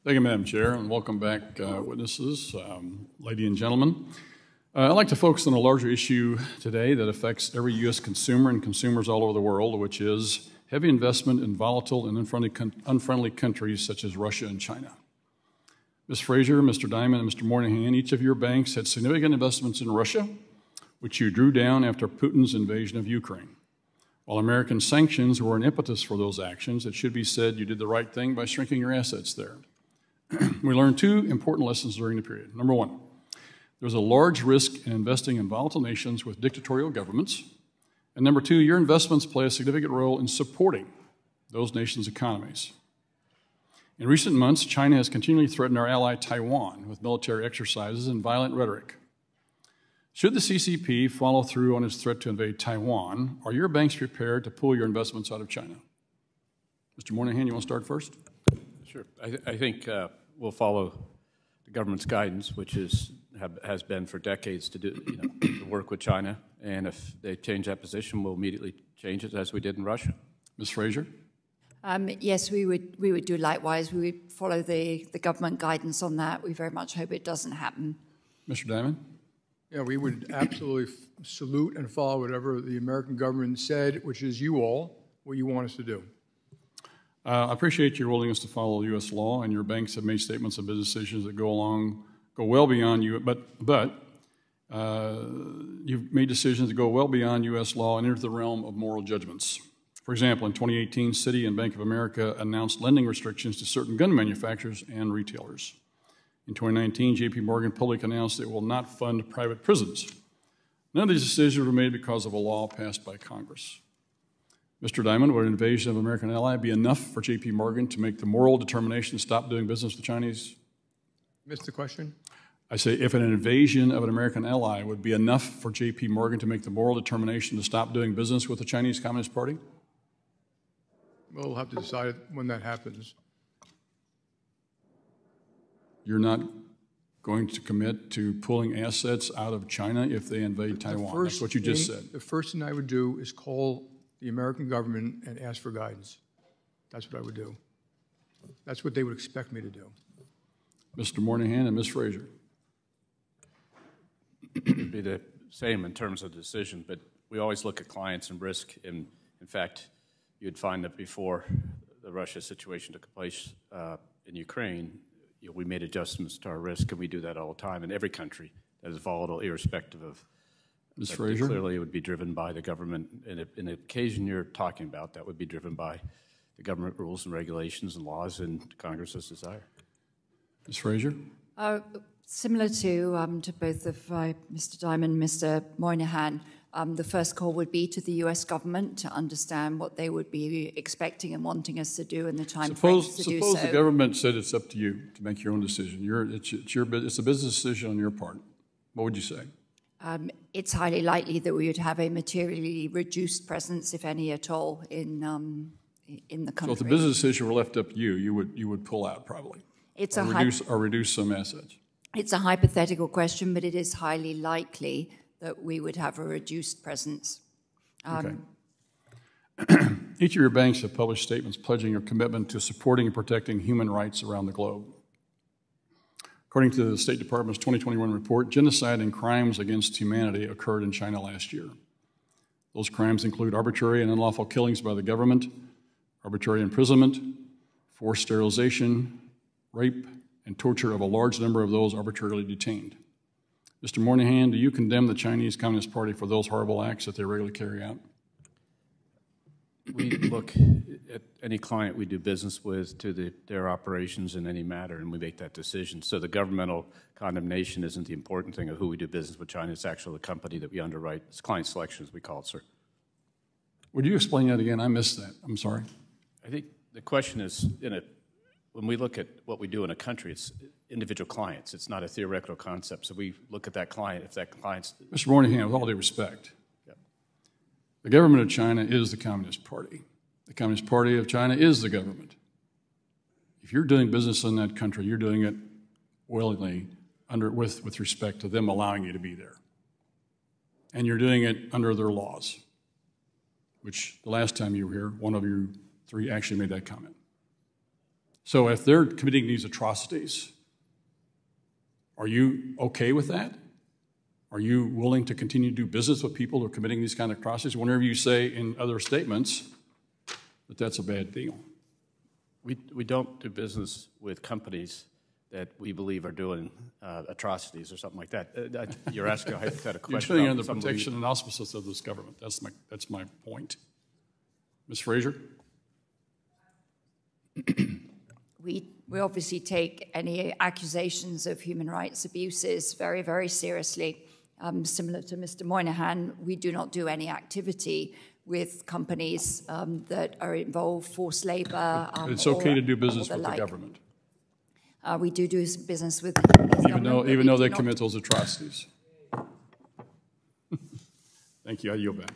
Thank you, Madam Chair, and welcome back, witnesses, ladies and gentlemen. I'd like to focus on a larger issue today that affects every U.S. consumer and consumers all over the world, which is heavy investment in volatile and unfriendly countries such as Russia and China. Ms. Fraser, Mr. Diamond, and Mr. Moynihan, each of your banks had significant investments in Russia, which you drew down after Putin's invasion of Ukraine. While American sanctions were an impetus for those actions, it should be said you did the right thing by shrinking your assets there. We learned two important lessons during the period. Number one, there's a large risk in investing in volatile nations with dictatorial governments. And number two, your investments play a significant role in supporting those nations' economies. In recent months, China has continually threatened our ally Taiwan with military exercises and violent rhetoric. Should the CCP follow through on its threat to invade Taiwan, are your banks prepared to pull your investments out of China? Mr. Moynihan, you want to start first? Sure. I think we'll follow the government's guidance, which has been for decades to do, to work with China. And if they change that position, we'll immediately change it, as we did in Russia. Ms. Fraser? Yes, we would do likewise. We would follow the government guidance on that. We very much hope it doesn't happen. Mr. Diamond? Yeah, we would absolutely salute and follow whatever the American government said, which is what you want us to do. I appreciate your willingness to follow U.S. law, and your banks have made statements of business decisions that go well beyond you. But you've made decisions that go well beyond U.S. law and into the realm of moral judgments. For example, in 2018, Citi and Bank of America announced lending restrictions to certain gun manufacturers and retailers. In 2019, J.P. Morgan publicly announced it will not fund private prisons. None of these decisions were made because of a law passed by Congress. Mr. Diamond, would an invasion of an American ally be enough for J.P. Morgan to make the moral determination to stop doing business with the Chinese? Missed the question? I say, if an invasion of an American ally would be enough for J.P. Morgan to make the moral determination to stop doing business with the Chinese Communist Party? We'll have to decide when that happens. You're not going to commit to pulling assets out of China if they invade Taiwan. That's what you just said. The first thing I would do is call the American government and ask for guidance. That's what I would do. That's what they would expect me to do. Mr. Moynihan and Ms. Fraser. It would be the same in terms of the decision, but we always look at clients and risk. And in fact, you'd find that before the Russia situation took place in Ukraine, we made adjustments to our risk, and we do that all the time in every country that is volatile, irrespective of. Ms. Fraser? Clearly, it would be driven by the government. And in the occasion you're talking about, that would be driven by the government rules and regulations and laws and Congress's desire. Ms. Fraser? Similar to both of Mr. Diamond and Mr. Moynihan, the first call would be to the U.S. government to understand what they would be expecting and wanting us to do in the time frames to do so. Suppose the government said it's up to you to make your own decision. It's a business decision on your part. What would you say? It's highly likely that we would have a materially reduced presence, if any at all, in the country. So if the business decision were left up to you, you would pull out probably, or reduce some assets. It's a hypothetical question, but it is highly likely that we would have a reduced presence. Okay. Each of your banks have published statements pledging your commitment to supporting and protecting human rights around the globe. According to the State Department's 2021 report, genocide and crimes against humanity occurred in China last year. Those crimes include arbitrary and unlawful killings by the government, arbitrary imprisonment, forced sterilization, rape, and torture of a large number of those arbitrarily detained. Mr. Moynihan, do you condemn the Chinese Communist Party for those horrible acts that they regularly carry out? We look at any client we do business with to their operations in any matter, and we make that decision. So the governmental condemnation isn't the important thing of who we do business with China. It's actually the company that we underwrite. It's client selection, as we call it, sir. Would you explain that again? I missed that. I'm sorry. I think the question is, when we look at what we do in a country, it's individual clients. It's not a theoretical concept. So we look at that client. If that client's... Mr. Moynihan, with all due respect, the government of China is the Communist Party. The Communist Party of China is the government. If you're doing business in that country, you're doing it willingly with respect to them allowing you to be there. And you're doing it under their laws, which the last time you were here, one of you three actually made that comment. So if they're committing these atrocities, are you okay with that? Are you willing to continue to do business with people who are committing these kind of atrocities? Whenever you say in other statements that that's a bad deal. We don't do business with companies that we believe are doing atrocities or something like that. You're asking a hypothetical You're question. doing it under the protection and auspices of this government. That's my point. Ms. Fraser? We obviously take any accusations of human rights abuses very, very seriously. Similar to Mr. Moynihan, we do not do any activity with companies that are involved, forced labor. It's okay to do business with the government. We do business with even though they commit those atrocities. Thank you. I yield back.